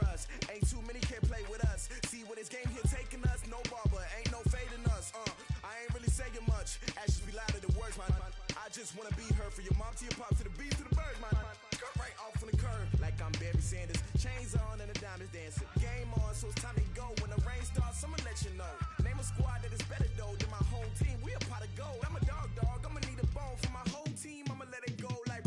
rush. Ain't too many can play with us. See what this game here taking us. No barber, ain't no fading us. I ain't really saying much. Actions be louder than words, man. I just wanna be heard from your mom to your pop to the beat to the bird, man. Skirt right off on the curb like I'm Barry Sanders. Chains on and the diamonds dancing. Game on, so it's time to go. When the rain starts, I'ma let you know. Name a squad that is better though than my home team. We a pot of gold. I'm a dog. I'ma need a bone for my whole team. I'ma let it go like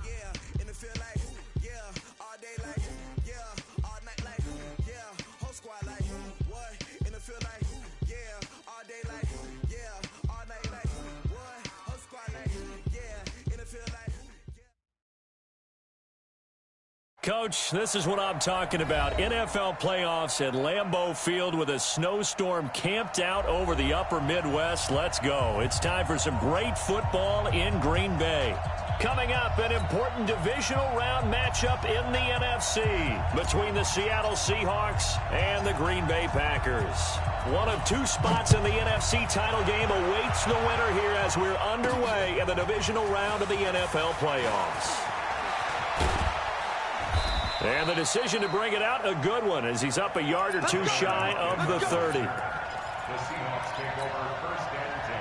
yeah. In the field like yeah. All day like yeah. All night like yeah. Whole squad like what? In the field like yeah. All day like yeah. All night like what? Whole squad like yeah. In the field like Coach, this is what I'm talking about. NFL playoffs at Lambeau Field with a snowstorm camped out over the upper Midwest. Let's go. It's time for some great football in Green Bay. Coming up, an important divisional round matchup in the NFC between the Seattle Seahawks and the Green Bay Packers. One of two spots in the NFC title game awaits the winner here as we're underway in the divisional round of the NFL playoffs. And the decision to bring it out, a good one, as he's up a yard or two shy of the 30. The Seahawks take over first and 10.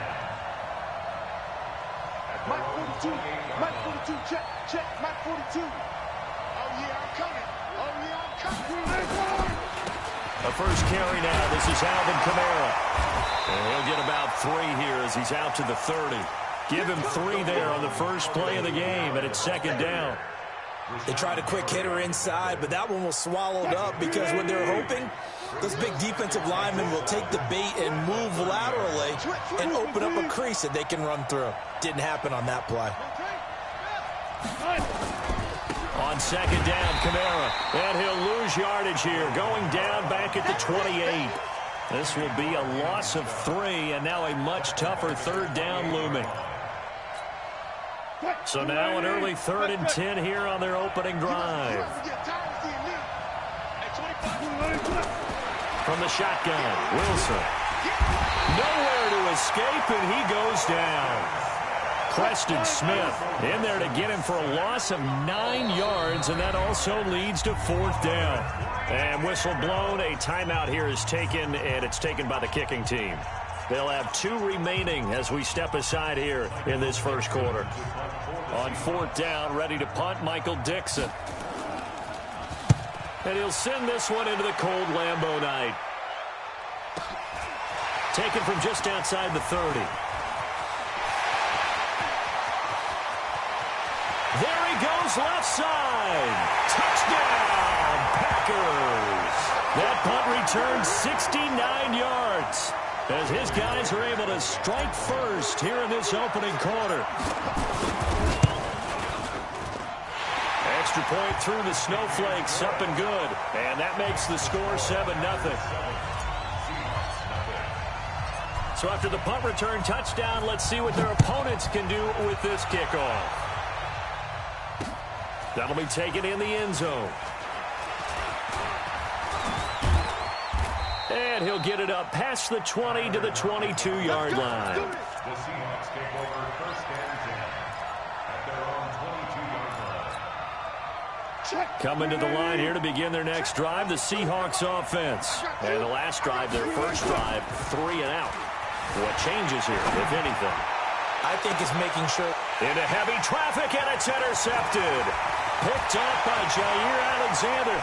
Mike 42, Mike 42, check, Mike 42. Oh, yeah, I'm coming. Oh, yeah, I'm coming. A first carry now. This is Alvin Kamara. And he'll get about 3 here as he's out to the 30. Give him 3 there on the first play of the game, and it's second down. They tried a quick hitter inside, but that one was swallowed up because what they're hoping, those big defensive linemen will take the bait and move laterally and open up a crease that they can run through. Didn't happen on that play. On second down, Kamara, and he'll lose yardage here, going down back at the 28. This will be a loss of 3, and now a much tougher third down looming. So now an early 3rd and 10 here on their opening drive. From the shotgun, Wilson. Nowhere to escape, and he goes down. Preston Smith in there to get him for a loss of 9 yards, and that also leads to 4th down. And whistle blown, a timeout here is taken, and it's taken by the kicking team. They'll have 2 remaining as we step aside here in this first quarter. On 4th down, ready to punt, Michael Dixon. And he'll send this one into the cold Lambeau night. Taken from just outside the 30. There he goes, left side. Touchdown, Packers. That punt returns 69 yards. As his guys are able to strike first here in this opening quarter. Extra point through the snowflakes, up and good. And that makes the score 7-0. So after the punt return touchdown, let's see what their opponents can do with this kickoff. That'll be taken in the end zone. And he'll get it up past the 20 to the 22-yard line. The Seahawks take over first and 10 at their own 22-yard line. Coming to the line here to begin their next drive, the Seahawks offense. And the last drive, their first drive, 3 and out. What changes here, if anything? I think it's making sure. Into heavy traffic, and it's intercepted. Picked up by Jair Alexander.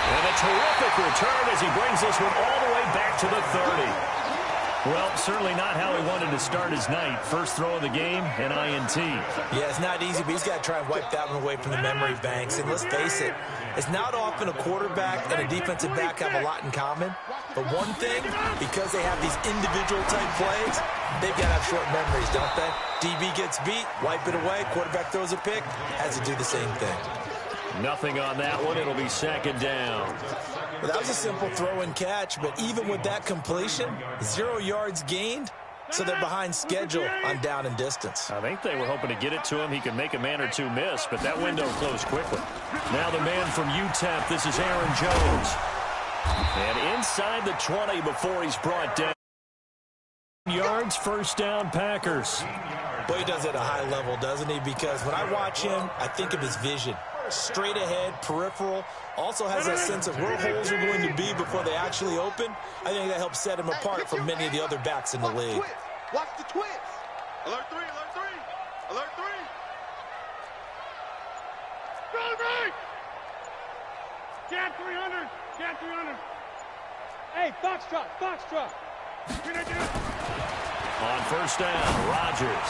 And a terrific return as he brings this one all the way back to the 30. Well, certainly not how he wanted to start his night. First throw of the game, an INT. Yeah, it's not easy, but he's got to try and wipe that one away from the memory banks. And let's face it, it's not often a quarterback and a defensive back have a lot in common. But one thing, because they have these individual type plays, they've got to have short memories, don't they? DB gets beat, wipe it away, quarterback throws a pick, has to do the same thing. Nothing on that one. It'll be second down. Well, that was a simple throw and catch, but even with that completion, 0 yards gained, so they're behind schedule on down and distance. I think they were hoping to get it to him. He could make a man or two miss, but that window closed quickly. Now the man from UTEP, this is Aaron Jones. And inside the 20 before he's brought down. Yards, first down, Packers. Boy, he does it at a high level, doesn't he? Because when I watch him, I think of his vision. straight ahead, peripheral, also has that sense of where holes are going to be before they actually open. I think that helps set him apart from many of the other backs in the league. Watch the twist. Alert 3, alert 3. Alert 3. Cat 300. Cat 300. Hey, Foxtrot, Foxtrot. On first down, Rodgers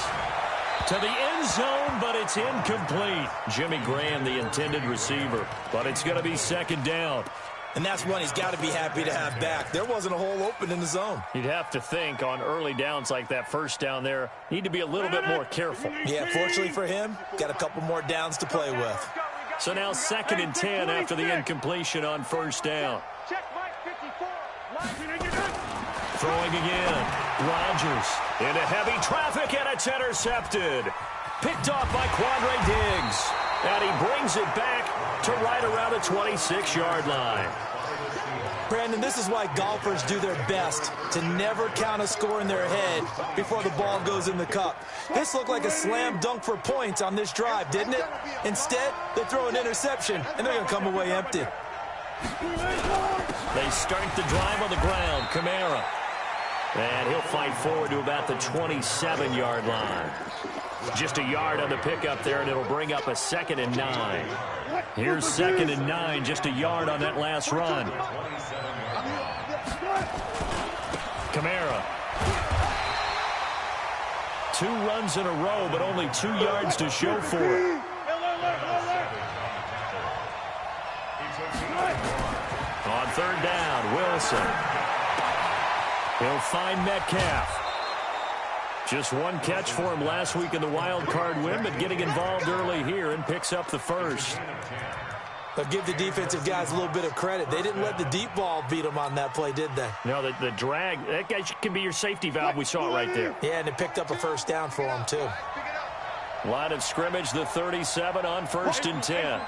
to the end zone, but it's incomplete. Jimmy Graham, the intended receiver, but it's going to be second down. And that's one he's got to be happy to have back. There wasn't a hole open in the zone. You'd have to think on early downs like that first down there, need to be a little bit more careful. Yeah, fortunately for him, got a couple more downs to play with. So now 2nd and 10 after the incompletion on first down. Check Mike 54. Throwing again. Rodgers into heavy traffic, and it's intercepted. Picked off by Quandre Diggs. And he brings it back to right around the 26-yard line. Brandon, this is why golfers do their best to never count a score in their head before the ball goes in the cup. This looked like a slam dunk for points on this drive, didn't it? Instead, they throw an interception, and they're going to come away empty. They start the drive on the ground. Kamara. And he'll fight forward to about the 27-yard line. Just a yard on the pickup there, and it'll bring up a 2nd and 9. Here's 2nd and 9, just a yard on that last run. Kamara. 2 runs in a row, but only 2 yards to show for it. On third down, Wilson. He'll find Metcalf. Just one catch for him last week in the wild card win, but getting involved early here and picks up the first. But give the defensive guys a little bit of credit. They didn't let the deep ball beat them on that play, did they? No, the drag, that guy can be your safety valve. We saw it right there. Yeah, and it picked up a first down for him, too. Line of scrimmage, the 37 on 1st and 10.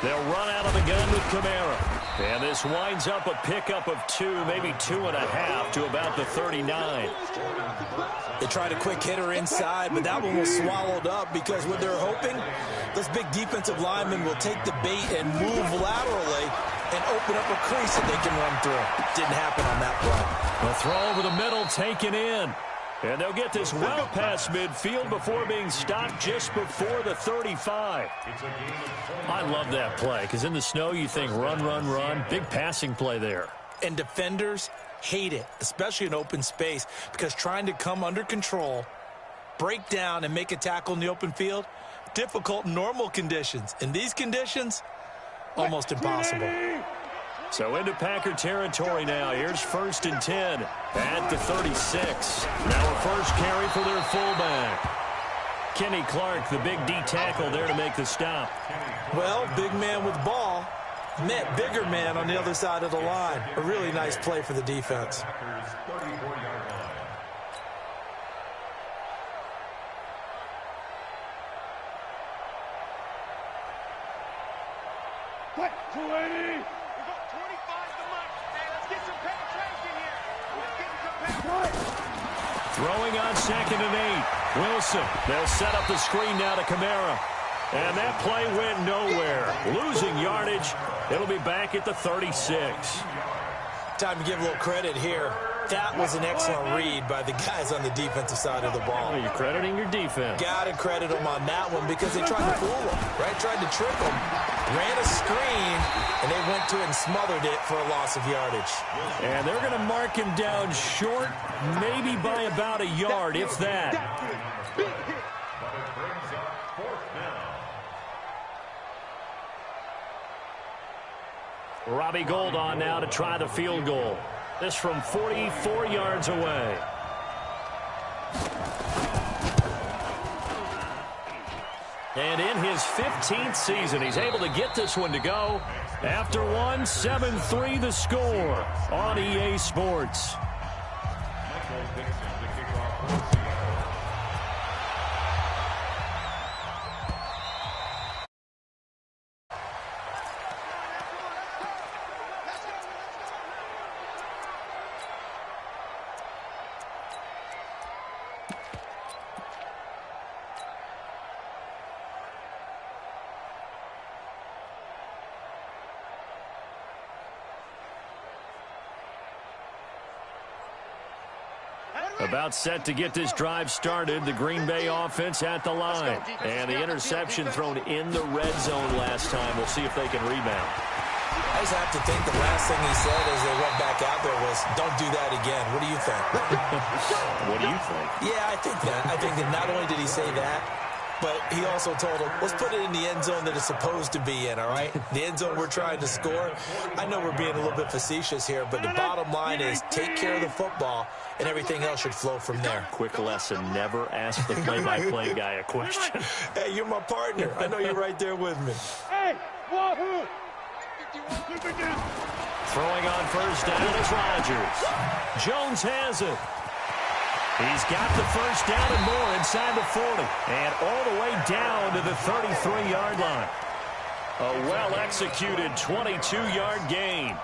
They'll run out of the gun with Kamara. And this winds up a pickup of 2, maybe 2.5 to about the 39. They tried a quick hitter inside, but that one was swallowed up because what they're hoping, those big defensive linemen will take the bait and move laterally and open up a crease that they can run through. Didn't happen on that play. A throw over the middle taken in. And they'll get this well past midfield before being stopped just before the 35. I love that play because in the snow you think run, run, run. Big passing play there. And defenders hate it, especially in open space, because trying to come under control, break down, and make a tackle in the open field, difficult in normal conditions. In these conditions, almost impossible. So into Packer territory now. Here's 1st and 10 at the 36. Now a first carry for their fullback. Kenny Clark, the big D tackle there to make the stop. Well, big man with ball met bigger man on the other side of the line. A really nice play for the defense. What? 280. Throwing on 2nd and 8. Wilson. They'll set up the screen now to Kamara. And that play went nowhere. Losing yardage. It'll be back at the 36. Time to give a little credit here. That was an excellent read by the guys on the defensive side of the ball. Well, you're crediting your defense. Got to credit them on that one because they tried to fool them, right? Tried to trick them. Ran a screen, and they went to it and smothered it for a loss of yardage. And they're going to mark him down short, maybe by about a yard, if that. Robbie Gould on now to try the field goal. This from 44 yards away. And in his 15th season, he's able to get this one to go. After one, 7-3 the score on EA Sports. About set to get this drive started. The Green Bay offense at the line. And the interception thrown in the red zone last time. We'll see if they can rebound. I just have to think the last thing he said as they went back out there was, don't do that again. What do you think? What do you think? Yeah, I think that. I think that not only did he say that, but he also told him, let's put it in the end zone that it's supposed to be in, all right? The end zone we're trying to score. I know we're being a little bit facetious here, but the bottom line is take care of the football, and everything else should flow from there. Quick lesson, never ask the play-by-play guy a question. Hey, you're my partner. I know you're right there with me. Hey, wahoo! Throwing on first down is Rodgers. Jones has it. He's got the first down and more inside the 40. And all the way down to the 33-yard line. A well-executed 22-yard gain.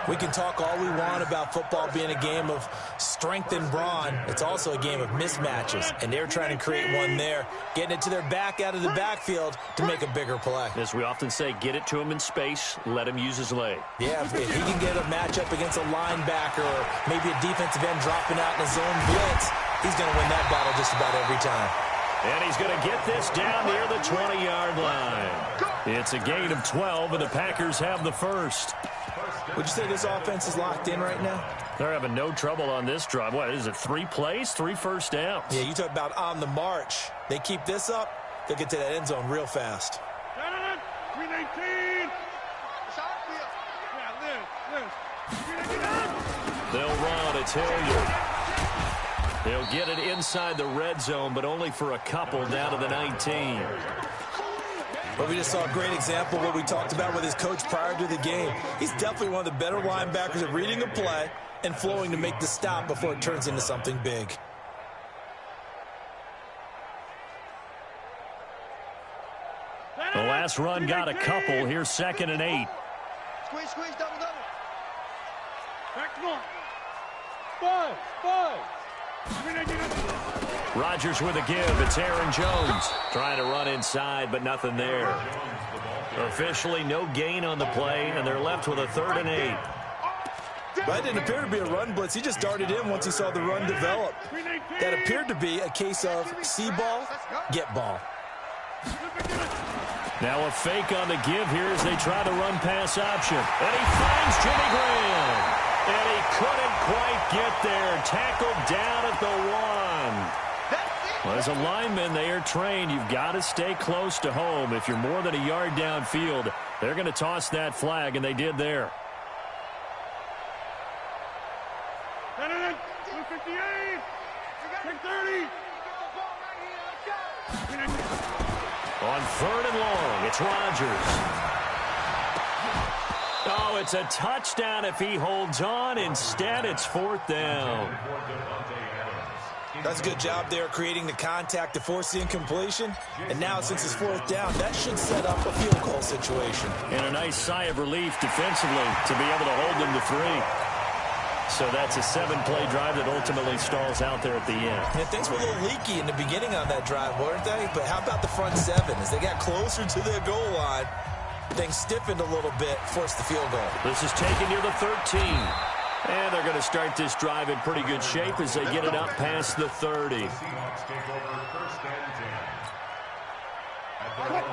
We can talk all we want about football being a game of strength and brawn. It's also a game of mismatches, and they're trying to create one there, getting it to their back out of the backfield to make a bigger play. As we often say, get it to him in space, let him use his leg. Yeah, if he can get a matchup against a linebacker or maybe a defensive end dropping out in a zone blitz, he's going to win that battle just about every time. And he's going to get this down near the 20-yard line. It's a gain of 12, and the Packers have the first. Would you say this offense is locked in right now? They're having no trouble on this drive. What is it, 3 plays, 3 first downs? Yeah, you talk about on the march. They keep this up, they'll get to that end zone real fast. 319. They'll run. It's Hilliard. They'll get it inside the red zone, but only for a couple down to the 19. But we just saw a great example of what we talked about with his coach prior to the game. He's definitely one of the better linebackers at reading a play and flowing to make the stop before it turns into something big. The last run got a couple. Here's 2nd and 8. Squeeze, double. Back to one. 5. Rodgers with a give. It's Aaron Jones trying to run inside, but nothing there. Officially no gain on the play, and they're left with a 3rd and 8. That didn't appear to be a run blitz. He just darted in once he saw the run develop. That appeared to be a case of see ball, get ball. Now a fake on the give here as they try the run pass option. And he finds Jimmy Graham. And he couldn't quite get there. Tackled down at the 1. Well, as a lineman, they are trained. You've got to stay close to home. If you're more than a yard downfield, they're going to toss that flag, and they did there. 258. 630. On 3rd and long, it's Rodgers. Oh, it's a touchdown if he holds on. Instead, it's 4th down. That's a good job there creating the contact to force the incompletion. And now, since it's 4th down, that should set up a field goal situation. And a nice sigh of relief defensively to be able to hold them to 3. So that's a 7-play drive that ultimately stalls out there at the end. Yeah, things were a little leaky in the beginning on that drive, weren't they? But how about the front 7? As they got closer to their goal line, things stiffened a little bit, forced the field goal. This is taken near the 13. And they're going to start this drive in pretty good shape as they get it up past the 30.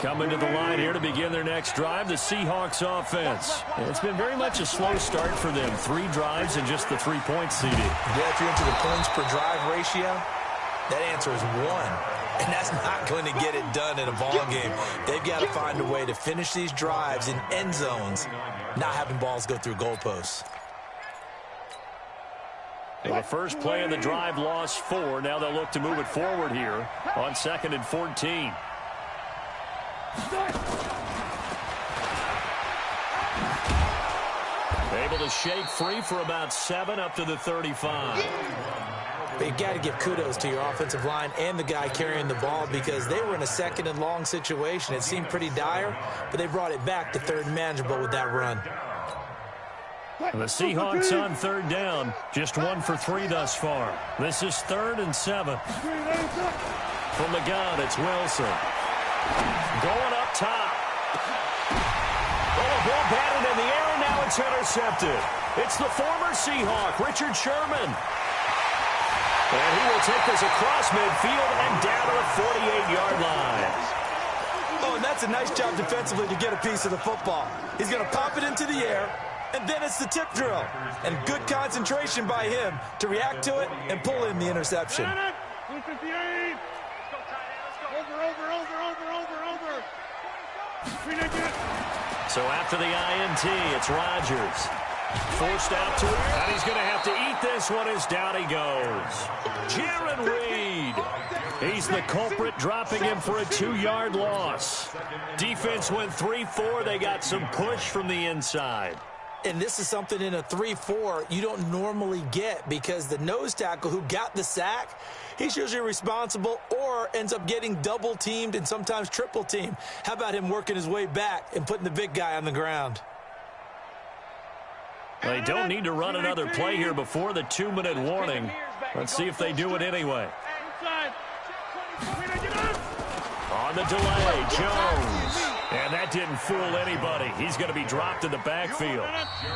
Coming to the line here to begin their next drive, the Seahawks offense. It's been very much a slow start for them. 3 drives and just the 3 points seeded. Yeah, if you're into the points per drive ratio, that answer is 1. And that's not going to get it done in a ball game. They've got to find a way to finish these drives in end zones, not having balls go through goalposts. Well, the first play of the drive lost 4. Now they'll look to move it forward here on 2nd and 14. Able to shake free for about 7 up to the 35. But you've got to give kudos to your offensive line and the guy carrying the ball because they were in a 2nd and long situation. It seemed pretty dire, but they brought it back to 3rd and manageable with that run. The Seahawks on 3rd down, just 1 for 3 thus far. This is 3rd and 7. From the gun, it's Wilson. Going up top. Oh, a ball batted in the air, and now it's intercepted. It's the former Seahawk, Richard Sherman. And he will take this across midfield and down to the 48-yard line. Oh, and that's a nice job defensively to get a piece of the football. He's going to pop it into the air, and then it's the tip drill. And good concentration by him to react to it and pull in the interception. 158. Over. So after the INT, it's Rodgers. Forced out to him, and he's going to have to eat this one as down he goes. Jaron Reed. He's the culprit, dropping him for a 2-yard loss. Defense went 3-4. They got some push from the inside. And this is something in a 3-4 you don't normally get, because the nose tackle who got the sack, he's usually responsible or ends up getting double-teamed and sometimes triple-teamed. How about him working his way back and putting the big guy on the ground? They don't need to run another play here before the 2-minute warning. Let's see if they do it anyway. On the delay, Jones. And that didn't fool anybody. He's going to be dropped in the backfield.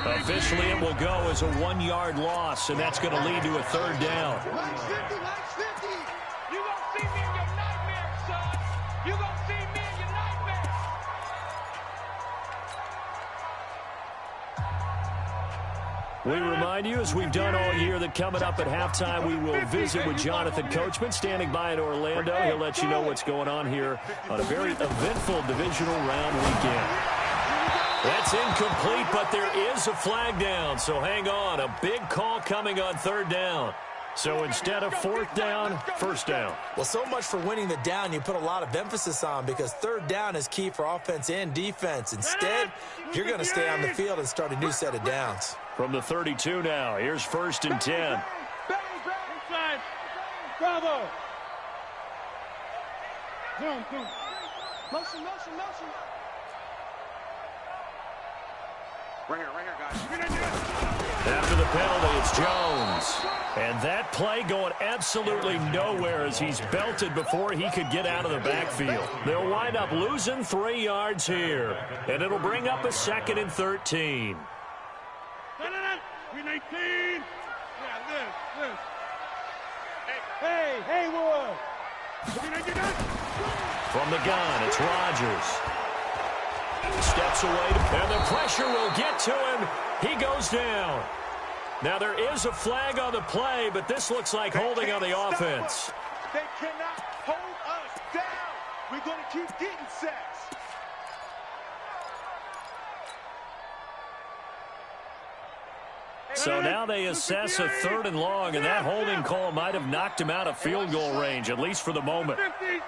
Officially, it will go as a 1-yard loss, and that's going to lead to a 3rd down. We remind you, as we've done all year, that coming up at halftime, we will visit with Jonathan Coachman, standing by in Orlando. He'll let you know what's going on here on a very eventful divisional round weekend. That's incomplete, but there is a flag down, so hang on. A big call coming on 3rd down. So instead of 4th down, 1st down. Well, so much for winning the down you put a lot of emphasis on, because 3rd down is key for offense and defense. Instead, you're going to stay on the field and start a new set of downs. From the 32 now, here's 1st and 10. Inside. Bravo. Zoom. Motion. Right here, guys. After the penalty, it's Jones. And that play going absolutely nowhere as he's belted before he could get out of the backfield. They'll wind up losing 3 yards here. And it'll bring up a 2nd and 13. 319. Yeah, this. Hey, Haywood. From the gun, it's Rodgers. Steps away, and the pressure will get to him. He goes down. Now, there is a flag on the play, but this looks like holding on the offense. They cannot hold us down. We're going to keep getting sacks. So now they assess a 3rd and long, and that holding call might have knocked him out of field goal range, at least for the moment. Easy.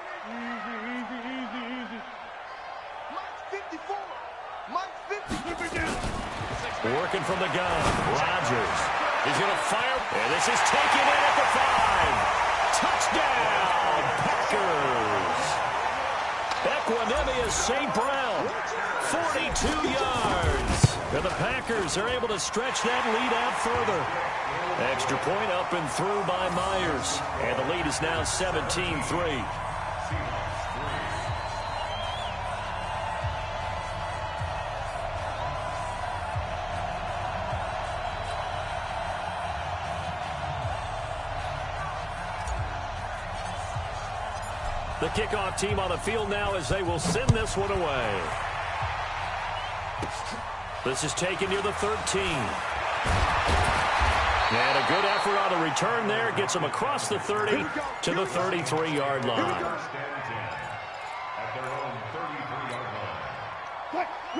Mike's 54. Mike's 50. Working from the gun, Rodgers. He's going to fire, and this is taken in at the 5. Touchdown, Packers. Equanimous St. Brown, 42 yards. And the Packers are able to stretch that lead out further. Extra point up and through by Myers. And the lead is now 17-3. The kickoff team on the field now as they will send this one away. This is taken near the 13. And a good effort on the return there. Gets him across the 30 to the 33-yard line.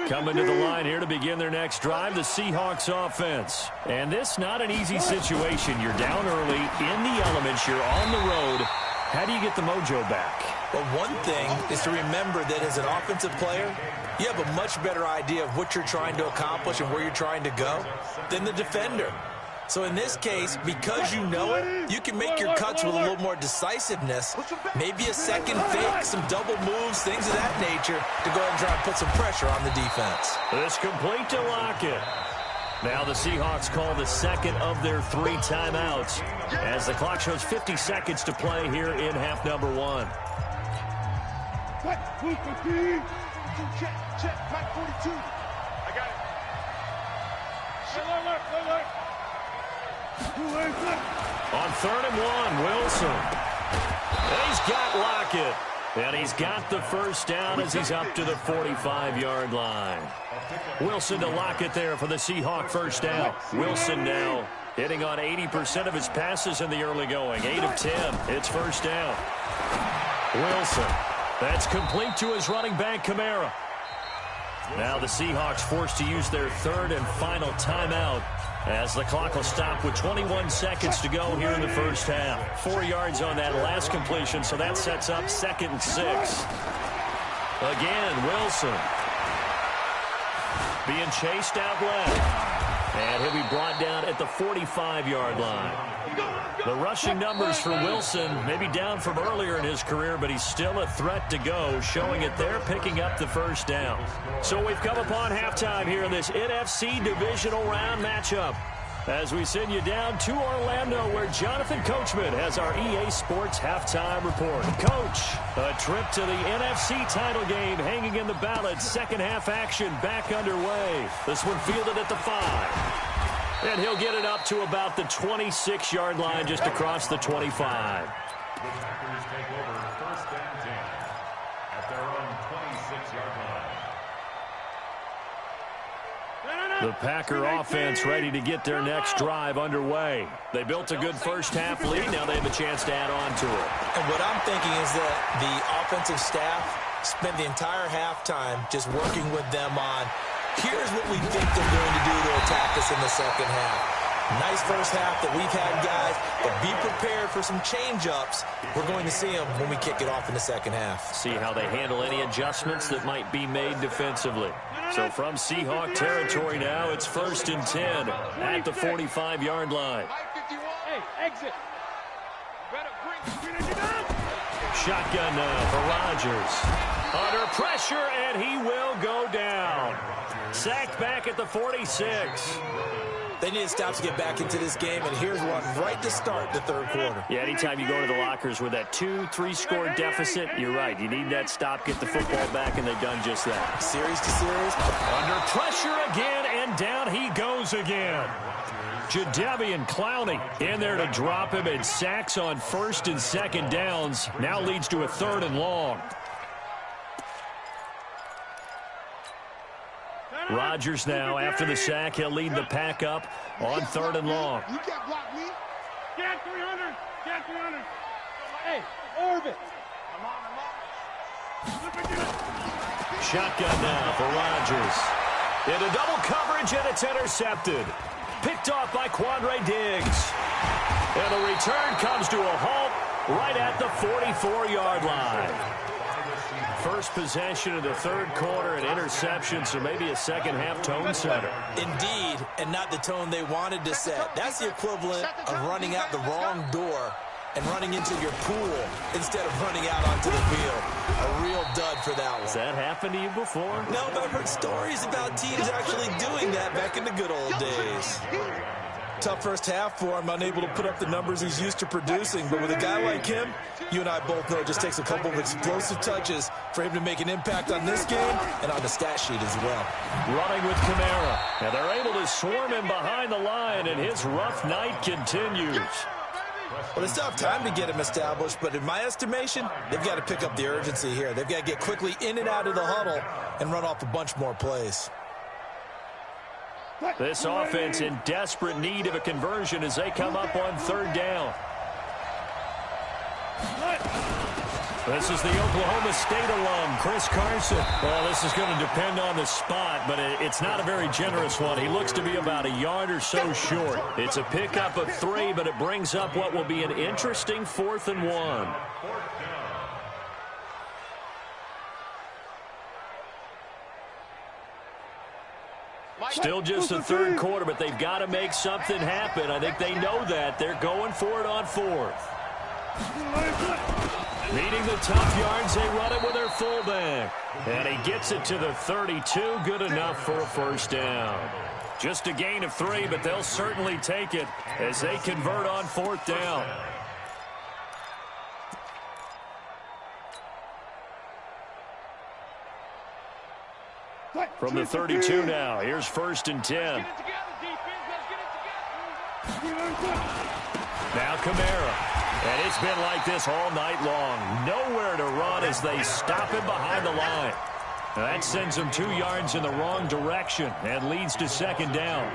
Coming to the line here to begin their next drive, the Seahawks offense. And this not an easy situation. You're down early, in the elements, you're on the road. How do you get the mojo back? Well, one thing is to remember that as an offensive player, you have a much better idea of what you're trying to accomplish and where you're trying to go than the defender. So in this case, because you know it, you can make your cuts with a little more decisiveness, maybe a second fake, some double moves, things of that nature, to go ahead and try and put some pressure on the defense. This complete to Lockett. Now the Seahawks call the 2nd of their 3 timeouts as the clock shows 50 seconds to play here in half number 1. Check, Mike 42. I got it. Look. On 3rd and 1, Wilson. He's got Lockett. And he's got the first down as he's up to the 45-yard line. Wilson to Lockett there for the Seahawk first down. Wilson now hitting on 80% of his passes in the early going. 8 of 10. It's first down. Wilson. That's complete to his running back, Kamara. Now the Seahawks forced to use their 3rd and final timeout as the clock will stop with 21 seconds to go here in the first half. 4 yards on that last completion, so that sets up 2nd and 6. Again, Wilson being chased out left. And he'll be brought down at the 45-yard line. The rushing numbers for Wilson may be down from earlier in his career, but he's still a threat to go, showing it there, picking up the first down. So we've come upon halftime here in this NFC divisional round matchup, as we send you down to Orlando, where Jonathan Coachman has our EA Sports halftime report. Coach, a trip to the NFC title game hanging in the balance. Second half action back underway. This one fielded at the 5. And he'll get it up to about the 26-yard line, just across the 25. The Packers take over 1st and 10 at their own 26-yard line. The Packer offense ready to get their next drive underway. They built a good first half lead. Now they have a chance to add on to it. And what I'm thinking is that the offensive staff spent the entire halftime just working with them on, here's what we think they're going to do to attack us in the second half. Nice first half that we've had, guys, but be prepared for some change-ups. We're going to see them when we kick it off in the second half. See how they handle any adjustments that might be made defensively. So from Seahawk territory now, it's 1st and 10 at the 45-yard line. Hey, exit. Shotgun now for Rodgers. Under pressure, and he will go down. Sacked back at the 46. They need to stop to get back into this game, and here's one right to start the 3rd quarter. Yeah, anytime you go to the lockers with that 2-3 score deficit, you're right. You need that stop, get the football back, and they've done just that. Series to series. Under pressure again, and down he goes again. Jadeveon Clowney in there to drop him, and sacks on 1st and 2nd downs. Now leads to a 3rd and long. Rodgers now, after the sack, he'll lead the pack up on 3rd and long. You can't block me. Get 300. Get 300. Hey, orbit. Shotgun now for Rodgers. Into double coverage, and it's intercepted. Picked off by Quandre Diggs. And the return comes to a halt right at the 44-yard line. First possession of the 3rd quarter, an interception, so maybe a second half tone setter. Indeed, and not the tone they wanted to set. That's the equivalent of running out the wrong door and running into your pool instead of running out onto the field. A real dud for that one. Has that happened to you before? No, but I've heard stories about teams actually doing that back in the good old days. Tough first half for him, unable to put up the numbers he's used to producing. But with a guy like him, you and I both know it just takes a couple of explosive touches for him to make an impact on this game and on the stat sheet as well. Running with Kamara. And they're able to swarm him behind the line, and his rough night continues. Well, they still have time to get him established, but in my estimation, they've got to pick up the urgency here. They've got to get quickly in and out of the huddle and run off a bunch more plays. This offense in desperate need of a conversion as they come up on 3rd down. This is the Oklahoma State alum, Chris Carson. Well, this is going to depend on the spot, but it's not a very generous one. He looks to be about a yard or so short. It's a pickup of 3, but it brings up what will be an interesting 4th and 1. Still just the 3rd quarter, but they've got to make something happen. I think they know that. They're going for it on 4th. Needing the tough yards, they run it with their fullback. And he gets it to the 32. Good enough for a first down. Just a gain of 3, but they'll certainly take it as they convert on 4th down. From the 32 now, here's 1st and 10. Now Kamara. And it's been like this all night long. Nowhere to run as they stop him behind the line. That sends him 2 yards in the wrong direction and leads to second down.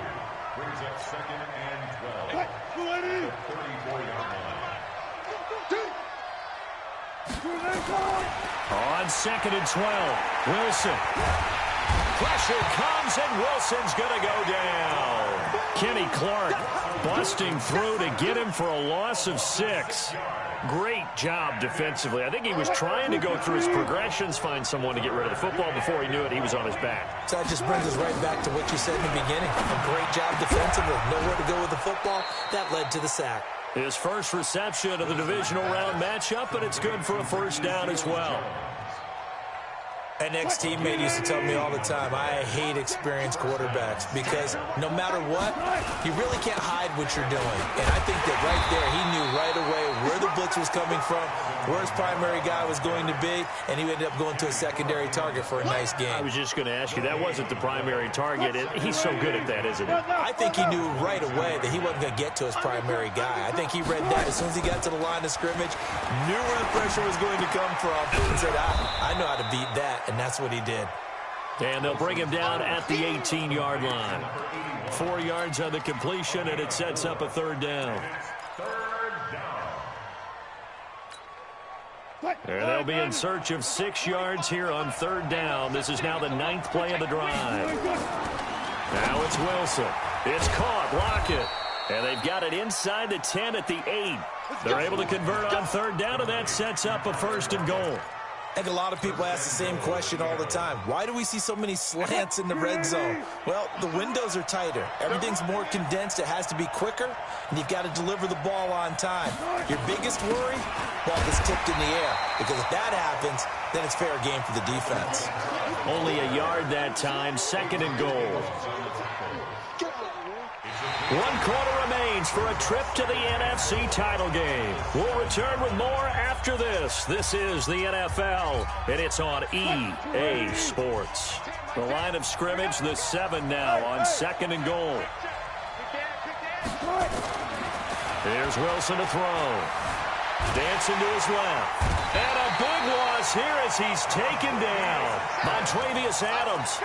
Brings up second and 12. The 34-yard line. On second and 12, Wilson. Pressure comes, and Wilson's going to go down. Kenny Clark busting through to get him for a loss of 6. Great job defensively. I think he was trying to go through his progressions, find someone to get rid of the football. Before he knew it, he was on his back. So that just brings us right back to what you said in the beginning. A great job defensively. Nowhere to go with the football. That led to the sack. His first reception of the divisional round matchup, and it's good for a first down as well. An ex-teammate used to tell me all the time, I hate experienced quarterbacks because no matter what, you really can't hide what you're doing. And I think that right there, he knew right away where the blitz was coming from, where his primary guy was going to be, and he ended up going to a secondary target for a nice game. I was just going to ask you, that wasn't the primary target. He's so good at that, isn't he? I think he knew right away that he wasn't going to get to his primary guy. I think he read that as soon as he got to the line of scrimmage, knew where the pressure was going to come from, and said, I know how to beat that. And that's what he did. And they'll bring him down at the 18-yard line. 4 yards on the completion, and it sets up a third down. And they'll be in search of 6 yards here on third down. This is now the 9th play of the drive. Now it's Wilson. It's caught. Lockett. And they've got it inside the 10 at the 8. They're able to convert on third down, and that sets up a first and goal. I think a lot of people ask the same question all the time. Why do we see so many slants in the red zone? Well, the windows are tighter. Everything's more condensed. It has to be quicker, and you've got to deliver the ball on time. Your biggest worry? Ball gets tipped in the air, because if that happens, then it's fair game for the defense. Only a yard that time, second and goal. 1 quarter remains for a trip to the NFC title game. We'll return with more after this. This is the NFL, and it's on EA Sports. The line of scrimmage, the 7 now on second and goal. Here's Wilson to throw. Dancing to his left. And a big loss here as he's taken down. Montravius Adams.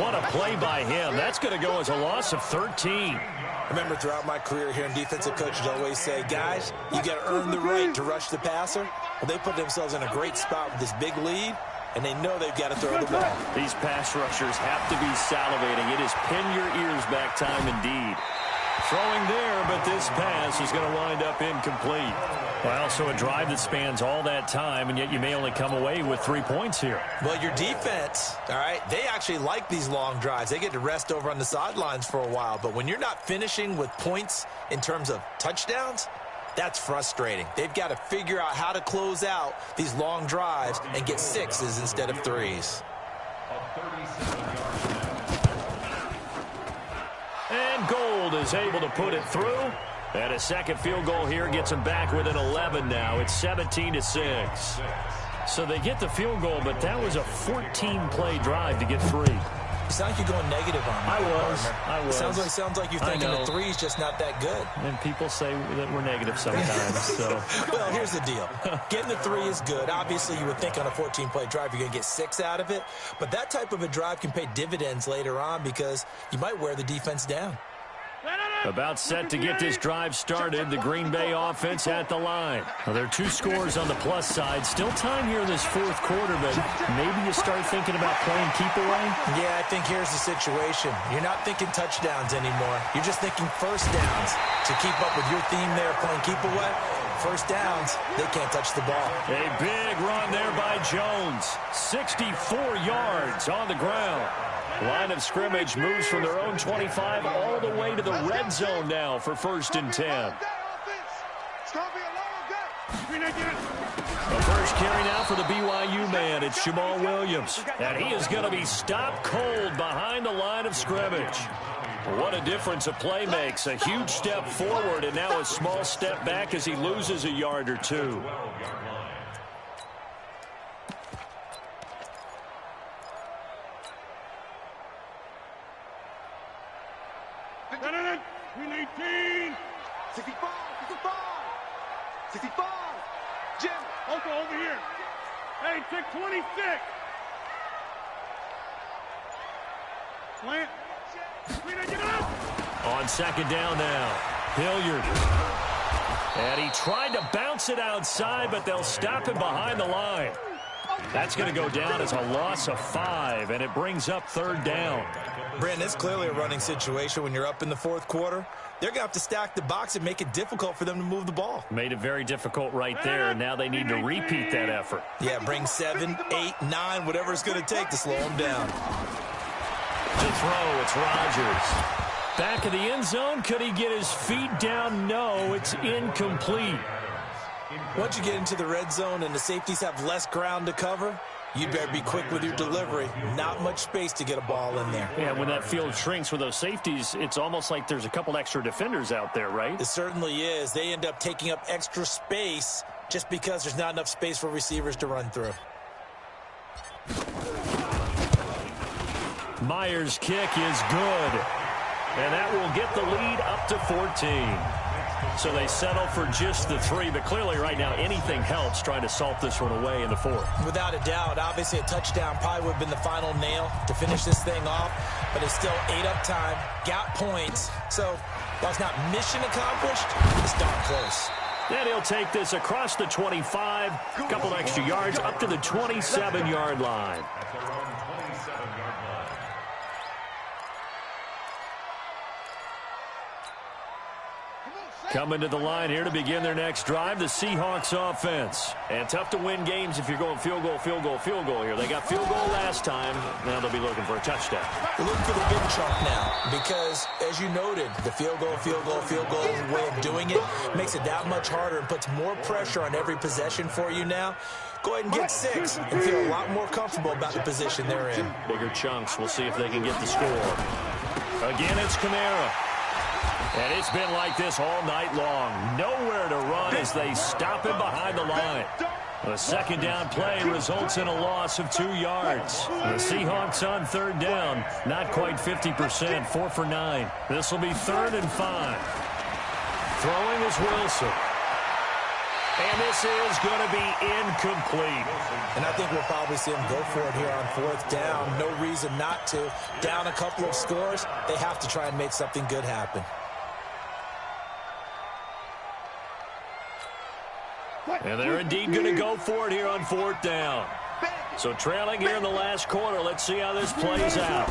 What a play by him. That's going to go as a loss of 13. I remember throughout my career here, defensive coaches always say, guys, you got to earn the right to rush the passer. Well, they put themselves in a great spot with this big lead, and they know they've got to throw the ball. These pass rushers have to be salivating. It is pin your ears back time indeed. Throwing there, but this pass is going to wind up incomplete. Well, so a drive that spans all that time, and yet you may only come away with 3 points here. Well, your defense, all right, they actually like these long drives. They get to rest over on the sidelines for a while. But when you're not finishing with points in terms of touchdowns, that's frustrating. They've got to figure out how to close out these long drives and get 6s instead of 3s. And Gold is able to put it through. And a second field goal here gets them back within 11 now. It's 17-6. So they get the field goal, but that was a 14-play drive to get 3. You sound like you're going negative on me. I was. Sounds like you're thinking the 3's just not that good. And people say that we're negative sometimes. So. Well, here's the deal. Getting the 3 is good. Obviously, you would think on a 14-play drive you're going to get 6 out of it. But that type of a drive can pay dividends later on because you might wear the defense down. About set to get this drive started, the Green Bay offense at the line. Well, there are 2 scores on the plus side. Still time here in this 4th quarter, but maybe you start thinking about playing keep away? Yeah, I think here's the situation. You're not thinking touchdowns anymore. You're just thinking first downs. To keep up with your theme there, playing keep away, first downs, they can't touch the ball. A big run there by Jones. 64 yards on the ground. Line of scrimmage moves from their own 25 all the way to the red zone now for 1st and 10. The first carry now for the BYU man. It's Jamal Williams. And he is going to be stopped cold behind the line of scrimmage. What a difference a play makes. A huge step forward and now a small step back as he loses a yard or 2. 65. Jim. Uncle, over here. Hey, check 26. Plant. Get up. On second down now, Hilliard. And he tried to bounce it outside, but they'll stop him behind the line. That's going to go down as a loss of 5, and it brings up third down. Brandon, it's clearly a running situation when you're up in the fourth quarter. They're going to have to stack the box and make it difficult for them to move the ball. Made it very difficult right there, and now they need to repeat that effort. Yeah, bring 7, 8, 9, whatever it's going to take to slow them down. To throw, it's Rodgers. Back of the end zone, could he get his feet down? No, it's incomplete. Once you get into the red zone and the safeties have less ground to cover, you better be quick with your delivery. Not much space to get a ball in there. Yeah, when that field shrinks with those safeties, it's almost like there's a couple extra defenders out there, right? It certainly is. They end up taking up extra space just because there's not enough space for receivers to run through. Myers' kick is good, and that will get the lead up to 14. So they settle for just the 3, but clearly right now anything helps trying to salt this one away in the 4th. Without a doubt, obviously a touchdown probably would have been the final nail to finish this thing off, but it's still 8 up time, got points, so that's not mission accomplished, it's darn close. Then he'll take this across the 25, a couple extra yards up to the 27-yard line. Coming to the line here to begin their next drive, the Seahawks offense. And tough to win games if you're going field goal, field goal, field goal here. They got field goal last time. Now they'll be looking for a touchdown. They're looking for the big chunk now because, as you noted, the field goal way of doing it makes it that much harder and puts more pressure on every possession for you now. Go ahead and get 6 and feel a lot more comfortable about the position they're in. Bigger chunks. We'll see if they can get the score. Again, it's Kamara. And it's been like this all night long. Nowhere to run as they stop him behind the line. A second down play results in a loss of 2 yards. The Seahawks on third down, not quite 50%, 4 for 9. This will be 3rd and 5. Throwing is Wilson. And this is going to be incomplete. And I think we'll probably see him go for it here on 4th down. No reason not to. Down a couple of scores, they have to try and make something good happen. And they're indeed going to go for it here on 4th down. So trailing here in the last quarter. Let's see how this plays out.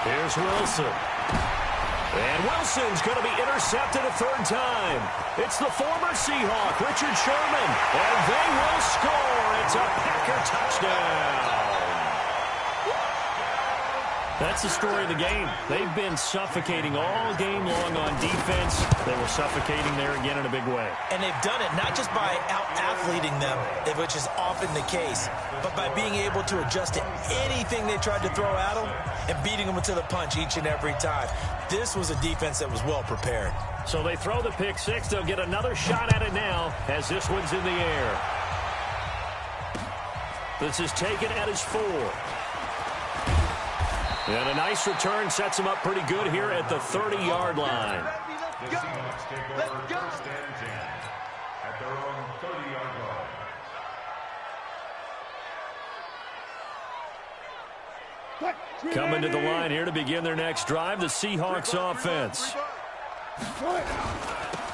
Here's Wilson. And Wilson's going to be intercepted a 3rd time. It's the former Seahawk, Richard Sherman. And they will score. It's a Packer touchdown. That's the story of the game. They've been suffocating all game long on defense. They were suffocating there again in a big way. And they've done it not just by out-athleting them, which is often the case, but by being able to adjust to anything they tried to throw at them and beating them to the punch each and every time. This was a defense that was well prepared. So they throw the pick 6. They'll get another shot at it now as this one's in the air. This is taken at his 4. And a nice return sets him up pretty good here at the 30-yard line. The Seahawks take over 1st and 10 at their own 30-yard line. Coming to the line here to begin their next drive, the Seahawks offense.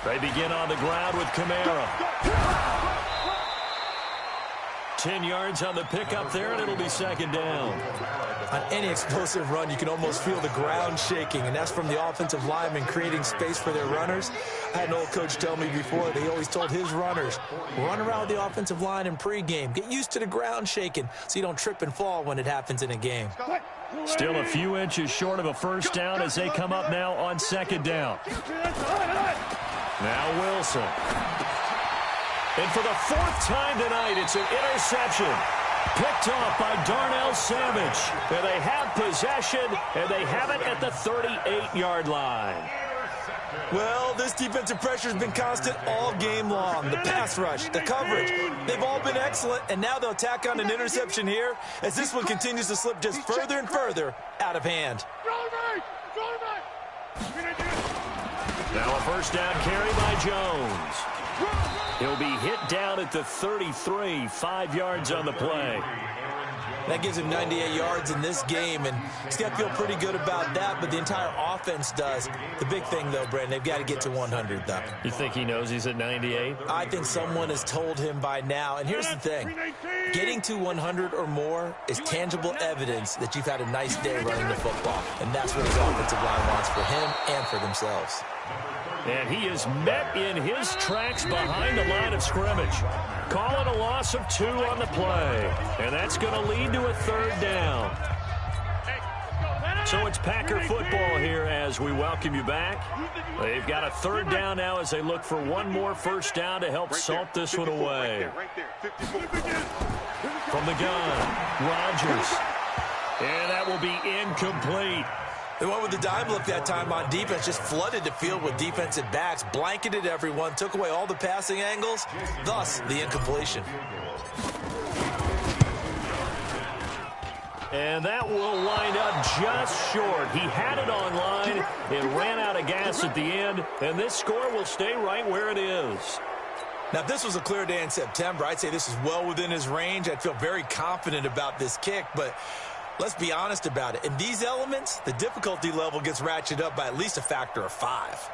They begin on the ground with Kamara. 10 yards on the pickup there, and it'll be 2nd down. On any explosive run, you can almost feel the ground shaking, and that's from the offensive linemen creating space for their runners. I had an old coach tell me before, they always told his runners, run around the offensive line in pregame. Get used to the ground shaking so you don't trip and fall when it happens in a game. Still a few inches short of a 1st down as they come up now on 2nd down. Now Wilson. And for the 4th time tonight, it's an interception. Picked off by Darnell Savage. And they have possession, and they have it at the 38-yard line. Well, this defensive pressure has been constant all game long. The pass rush, the coverage, they've all been excellent, and now they'll tack on an interception here as this one continues to slip just further and further out of hand. Now a 1st down carry by Jones. He'll be hit down at the 33, 5 yards on the play. That gives him 98 yards in this game, and he's got to feel pretty good about that, but the entire offense does. The big thing, though, Brandon, they've got to get to 100, though. You think he knows he's at 98? I think someone has told him by now. And here's the thing. Getting to 100 or more is tangible evidence that you've had a nice day running the football, and that's what his offensive line wants for him and for themselves. And he is met in his tracks behind the line of scrimmage. Call it a loss of 2 on the play. And that's going to lead to a 3rd down. So it's Packer football here as we welcome you back. They've got a 3rd down now as they look for one more first down to help salt this one away. From the gun, Rodgers. And that will be incomplete. They went with the dime look that time on defense, just flooded the field with defensive backs, blanketed everyone, took away all the passing angles, thus the incompletion. And that will wind up just short. He had it on line. It ran out of gas at the end, and this score will stay right where it is. Now, if this was a clear day in September, I'd say this is well within his range. I'd feel very confident about this kick, but let's be honest about it. In these elements, the difficulty level gets ratcheted up by at least a factor of 5.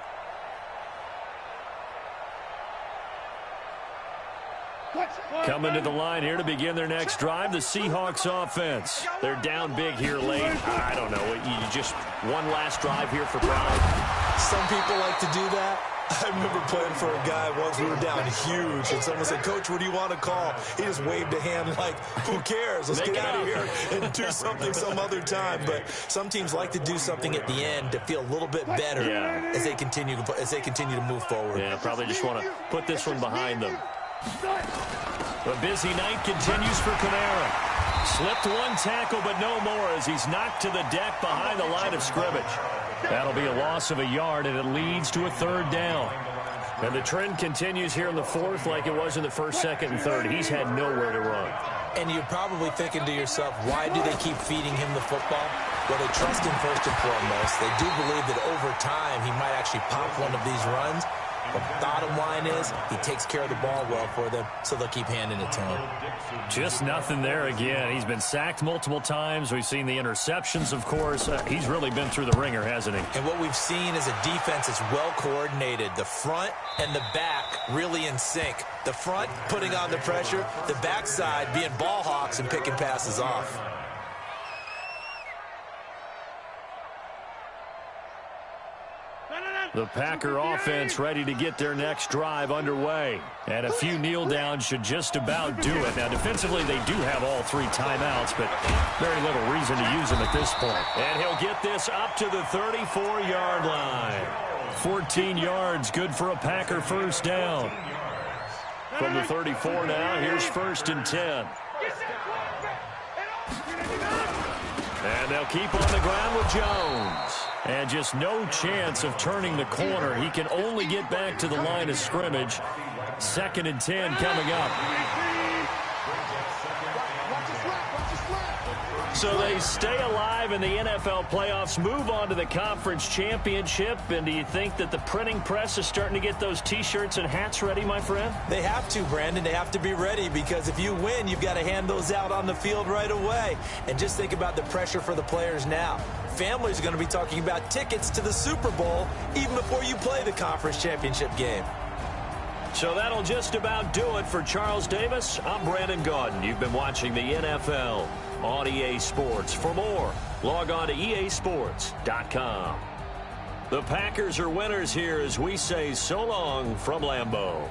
Coming to the line here to begin their next drive, the Seahawks offense. They're down big here late. I don't know. You just one last drive here for pride. Some people like to do that. I remember playing for a guy once. We were down huge, and someone said, "Coach, what do you want to call?" He just waved a hand like, "Who cares? Let's get out of here and do something some other time." But some teams like to do something at the end to feel a little bit better as they continue to move forward. Yeah, probably just want to put this one behind them. The busy night continues for Kamara. Slipped one tackle, but no more as he's knocked to the deck behind the line of scrimmage. That'll be a loss of a yard, and it leads to a 3rd down. And the trend continues here in the 4th like it was in the 1st, 2nd, and 3rd. He's had nowhere to run. And you're probably thinking to yourself, why do they keep feeding him the football? Well, they trust him first and foremost. They do believe that over time he might actually pop one of these runs. But bottom line is, he takes care of the ball well for them, so they'll keep handing it to him. Just nothing there again. He's been sacked multiple times. We've seen the interceptions, of course. He's really been through the ringer, hasn't he? And what we've seen is a defense that's well coordinated. The front and the back really in sync. The front putting on the pressure, the backside being ball hawks and picking passes off. The Packer offense ready to get their next drive underway. And a few kneel downs should just about do it. Now, defensively, they do have all 3 timeouts, but very little reason to use them at this point. And he'll get this up to the 34-yard line. 14 yards, good for a Packer first down. From the 34 now, here's 1st and 10. And they'll keep on the ground with Jones. And just no chance of turning the corner. He can only get back to the line of scrimmage. 2nd and 10 coming up. So they stay alive in the NFL playoffs, move on to the conference championship. And do you think that the printing press is starting to get those T-shirts and hats ready, my friend? They have to, Brandon. They have to be ready because if you win, you've got to hand those out on the field right away. And just think about the pressure for the players now. Families are going to be talking about tickets to the Super Bowl even before you play the conference championship game. So that'll just about do it for Charles Davis. I'm Brandon Gaudin. You've been watching the NFL on EA Sports. For more, log on to easports.com. The Packers are winners here as we say so long from Lambeau.